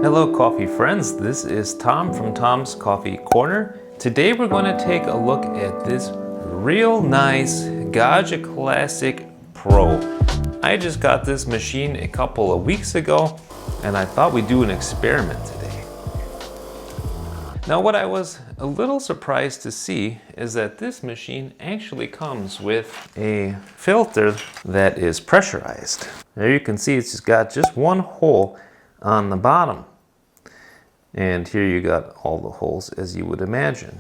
Hello coffee friends, this is Tom from Tom's Coffee Corner. Today we're going to take a look at this real nice Gaggia Classic Pro. I just got this machine a couple of weeks ago and I thought we'd do an experiment today. Now what I was a little surprised to see is that this machine actually comes with a filter that is pressurized. There you can see it's got just one hole on the bottom. And here you got all the holes as you would imagine.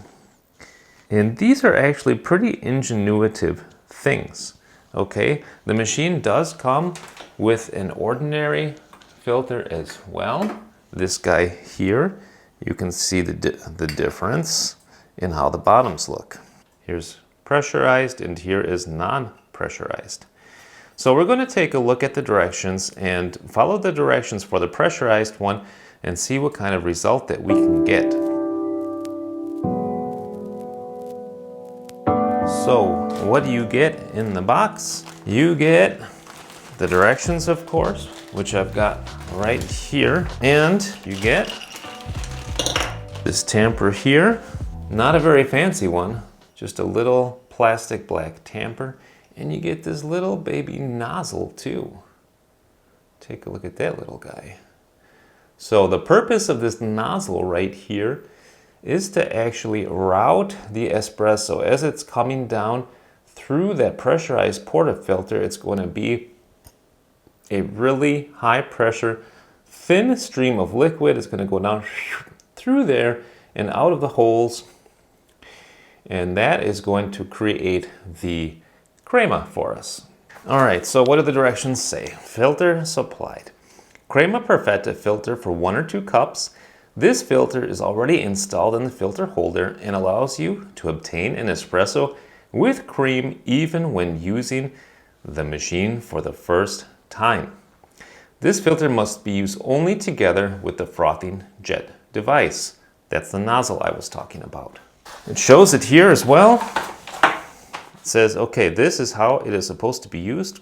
And these are actually pretty ingenuitive things, okay? The machine does come with an ordinary filter as well. This guy here, you can see the difference in how the bottoms look. Here's pressurized and here is non-pressurized. So we're going to take a look at the directions and follow the directions for the pressurized one and see what kind of result that we can get. So what do you get in the box? You get the directions, of course, which I've got right here. And you get this tamper here. Not a very fancy one, just a little plastic black tamper. And you get this little baby nozzle too. Take a look at that little guy. So the purpose of this nozzle right here is to actually route the espresso as it's coming down through that pressurized portafilter. It's going to be a really high pressure, thin stream of liquid. It's going to go down through there and out of the holes. And that is going to create the crema for us. All right, so what do the directions say? Filter supplied. Crema Perfetta filter for 1 or 2 cups. This filter is already installed in the filter holder and allows you to obtain an espresso with cream even when using the machine for the first time. This filter must be used only together with the frothing jet device. That's the nozzle I was talking about. It shows it here as well. It says, okay, this is how it is supposed to be used.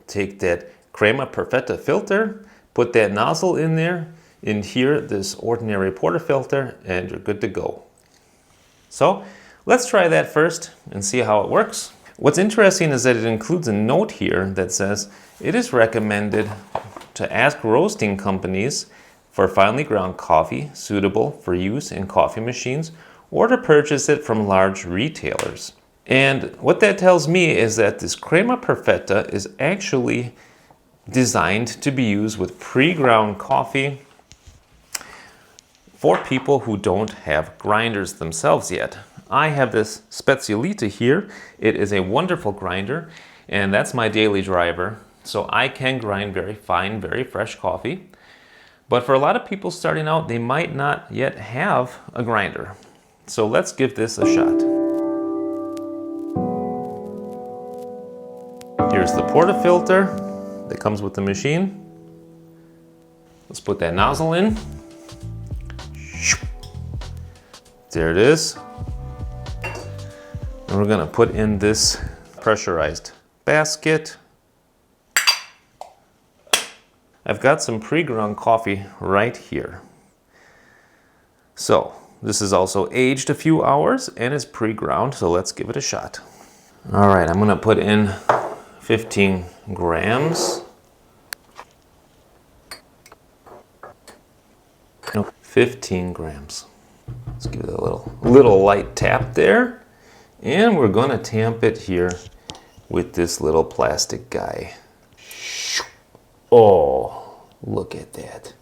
Take that Crema Perfetta filter, put that nozzle in there, in here this ordinary portafilter, and you're good to go. So let's try that first and see how it works. What's interesting is that it includes a note here that says it is recommended to ask roasting companies for finely ground coffee suitable for use in coffee machines or to purchase it from large retailers. And what that tells me is that this Crema Perfetta is actually designed to be used with pre-ground coffee for people who don't have grinders themselves yet. I have this Specialita here. It is a wonderful grinder, and that's my daily driver. So I can grind very fine, very fresh coffee. But for a lot of people starting out, they might not yet have a grinder. So let's give this a shot. Here's the portafilter that comes with the machine. Let's put that nozzle in. There it is. And we're gonna put in this pressurized basket. I've got some pre-ground coffee right here. So this is also aged a few hours and is pre-ground, so let's give it a shot. All right, I'm gonna put in 15 grams. No, 15 grams. Let's give it a little light tap there. And we're gonna tamp it here with this little plastic guy. Oh, look at that.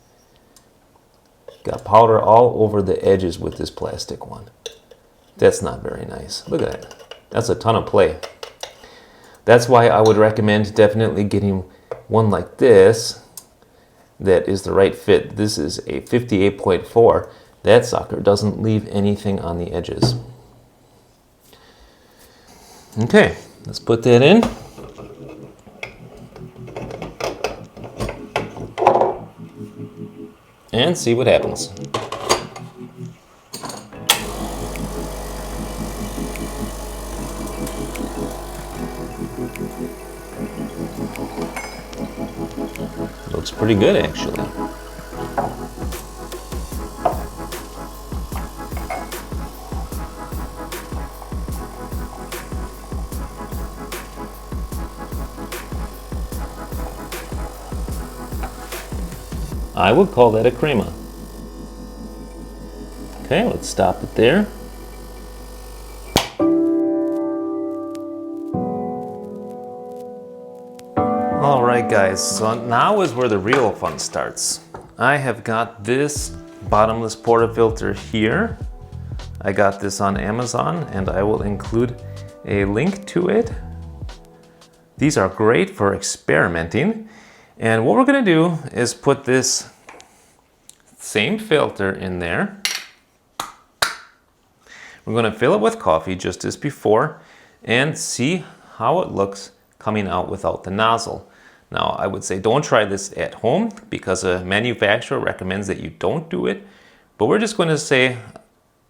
Got powder all over the edges with this plastic one. That's not very nice. Look at that. That's a ton of play. That's why I would recommend definitely getting one like this that is the right fit. This is a 58.4. That sucker doesn't leave anything on the edges. Okay, let's put that in. And see what happens. Looks pretty good, actually. I would call that a crema. Okay, let's stop it there. All right, guys, so now is where the real fun starts. I have got this bottomless portafilter here. I got this on Amazon and I will include a link to it. These are great for experimenting. And what we're gonna do is put this same filter in there. We're gonna fill it with coffee just as before and see how it looks coming out without the nozzle. Now, I would say don't try this at home because a manufacturer recommends that you don't do it, but we're just going to say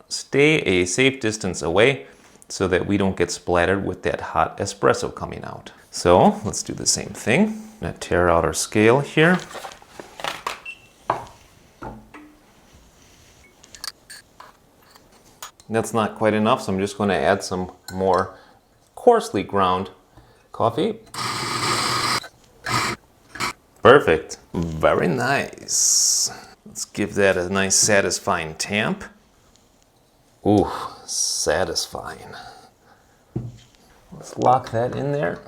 stay a safe distance away so that we don't get splattered with that hot espresso coming out. So let's do the same thing. I'm going to tear out our scale here. That's not quite enough, so I'm just going to add some more coarsely ground coffee. Perfect. Very nice. Let's give that a nice satisfying tamp. Ooh, satisfying. Let's lock that in there.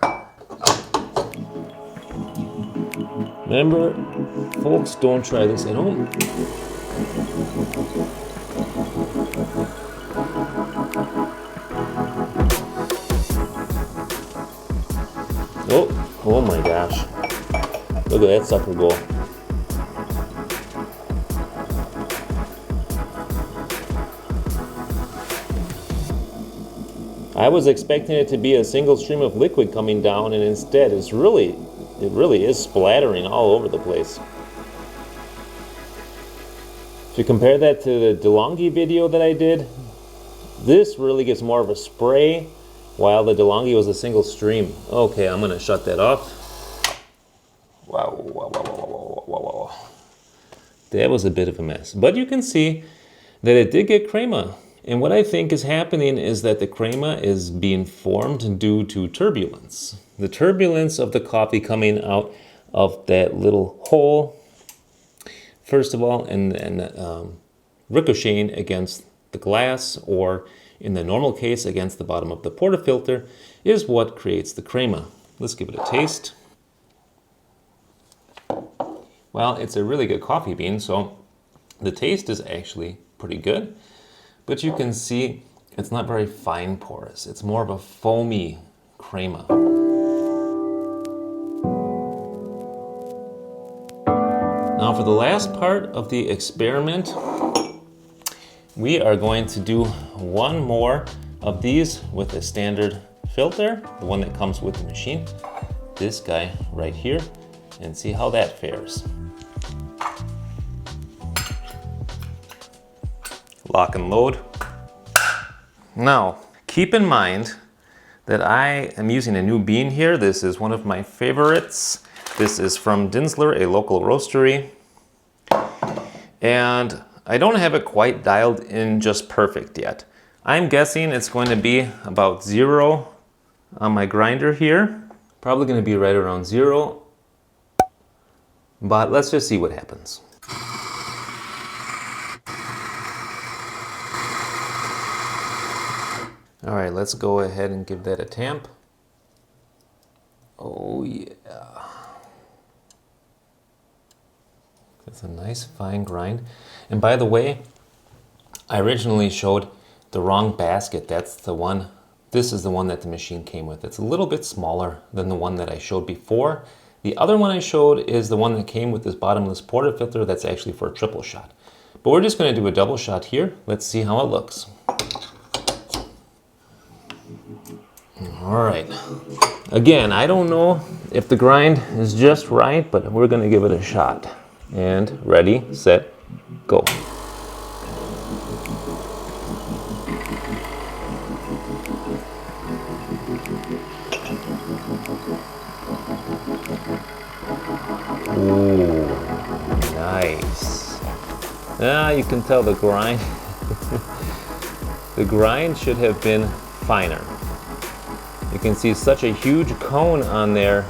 Remember, folks, don't try this at home. Oh my gosh. Look at that sucker go. I was expecting it to be a single stream of liquid coming down, and instead it really is splattering all over the place. If you compare that to the DeLonghi video that I did, this really gets more of a spray, while the DeLonghi was a single stream. Okay, I'm gonna shut that off. Wow. That was a bit of a mess. But you can see that it did get crema. And what I think is happening is that the crema is being formed due to turbulence. The turbulence of the coffee coming out of that little hole, first of all, and ricocheting against the glass, or in the normal case against the bottom of the portafilter, is what creates the crema. Let's give it a taste. Well, it's a really good coffee bean, so the taste is actually pretty good. But you can see it's not very fine porous. It's more of a foamy crema. Now for the last part of the experiment, we are going to do one more of these with a standard filter, the one that comes with the machine, this guy right here, and see how that fares. Lock and load. Now, keep in mind that I am using a new bean here. This is one of my favorites. This is from Dinsler, a local roastery. And I don't have it quite dialed in just perfect yet. I'm guessing it's going to be about 0 on my grinder here. Probably going to be right around 0. But let's just see what happens. All right, let's go ahead and give that a tamp. Oh yeah. It's a nice fine grind. And by the way, I originally showed the wrong basket. That's the one, this is the one that the machine came with. It's a little bit smaller than the one that I showed before. The other one I showed is the one that came with this bottomless portafilter that's actually for a triple shot. But we're just gonna do a double shot here. Let's see how it looks. All right. Again, I don't know if the grind is just right, but we're gonna give it a shot. And ready, set, go. Ooh, nice. Now you can tell the grind. The grind should have been finer. You can see such a huge cone on there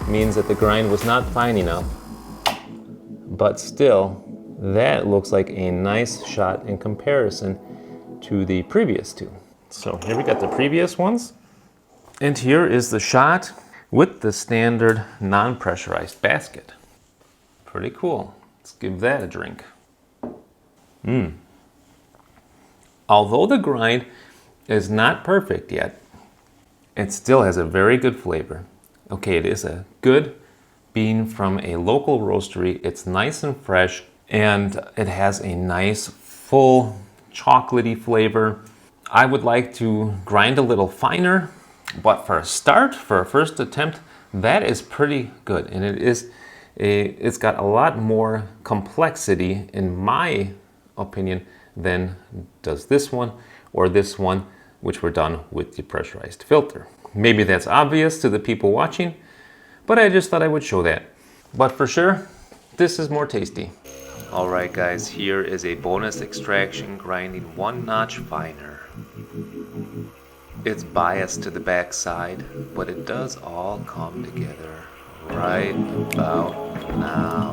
means that the grind was not fine enough. but still, that looks like a nice shot in comparison to the previous two. So here we got the previous ones. And here is the shot with the standard non-pressurized basket. Pretty cool. Let's give that a drink. Although the grind is not perfect yet, it still has a very good flavor. Okay, it is a good bean from a local roastery. It's nice and fresh, and it has a nice, full, chocolatey flavor. I would like to grind a little finer, but for a start, for a first attempt, that is pretty good. And it's got a lot more complexity, in my opinion, than does this one or this one, which were done with the pressurized filter. Maybe that's obvious to the people watching, but I just thought I would show that. But for sure, this is more tasty. All right, guys, here is a bonus extraction grinding 1 notch finer. It's biased to the back side, but it does all come together right about now.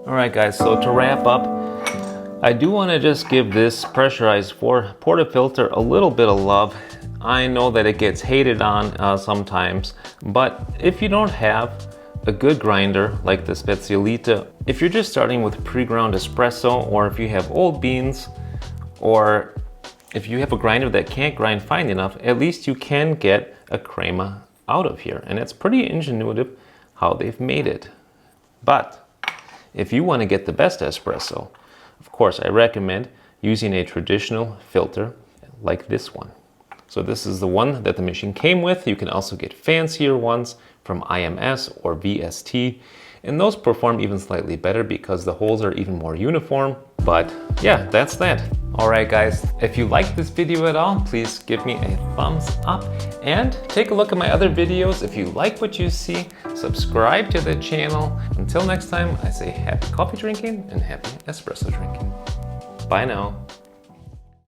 Alright guys, so to wrap up, I do want to just give this pressurized portafilter a little bit of love. I know that it gets hated on sometimes, but if you don't have a good grinder like the Spezialita, if you're just starting with pre-ground espresso, or if you have old beans, or if you have a grinder that can't grind fine enough, at least you can get a crema out of here. And it's pretty ingenuitive how they've made it. But if you want to get the best espresso, of course, I recommend using a traditional filter like this one. So this is the one that the machine came with. You can also get fancier ones from IMS or VST, and those perform even slightly better because the holes are even more uniform. But yeah, that's that. All right, guys, if you liked this video at all, please give me a thumbs up and take a look at my other videos. If you like what you see, subscribe to the channel. Until next time, I say happy coffee drinking and happy espresso drinking. Bye now.